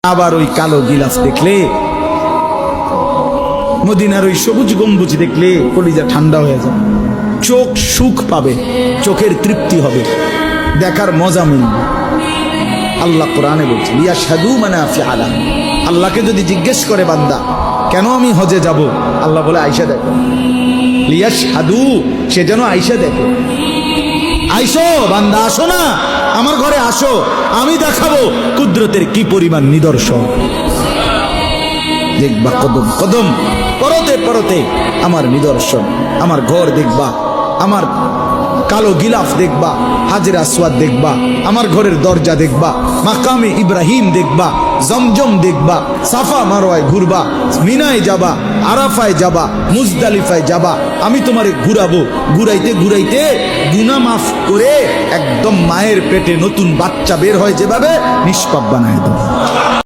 আবার ওই কালো গিলাফ দেখলে, মদিনার ওই সবুজ গম্বুজ দেখলে কলিজা ঠান্ডা হয়ে যাবে, চোখ সুখ পাবে, চোখের তৃপ্তি হবে, দেখার মজা মিলবে। আল্লাহ কোরআনে বলছে লিয়াশহাদু মানাফিআ লাহুম। আল্লাহকে যদি জিজ্ঞেস করে বান্দা কেন আমি হজে যাব, আল্লাহ বলে আয়েশা দেখো, লিয়াশহাদু, সে যেন আয়েশা দেখে। আইসো বান্দা, আসো না আমার ঘরে, আসো, আমি দেখাবো কুদরতের কি পরিমাণ নিদর্শন। দেখবা কদম কদম, পরতে পরতে আমার নিদর্শন, আমার ঘর দেখবা, আমার কালো গিলাফ দেখবা, হাজরে আসওয়াদ দেখবা, আমার ঘরের দরজা দেখবা, মাকামে ইব্রাহিম দেখবা, জমজম দেখবা, সাফা মারওয়ায় ঘুরবা, মিনায় যাবা, আরাফায় যাবা, মুজদালিফায় যাবা, আমি তোমারে ঘুরাবো, ঘুরাইতে ঘুরাইতে গুনাহ মাফ করে একদম মায়ের পেটে নতুন বাচ্চা বের হয় যেভাবে, নিষ্পাপ বানায় দেবো।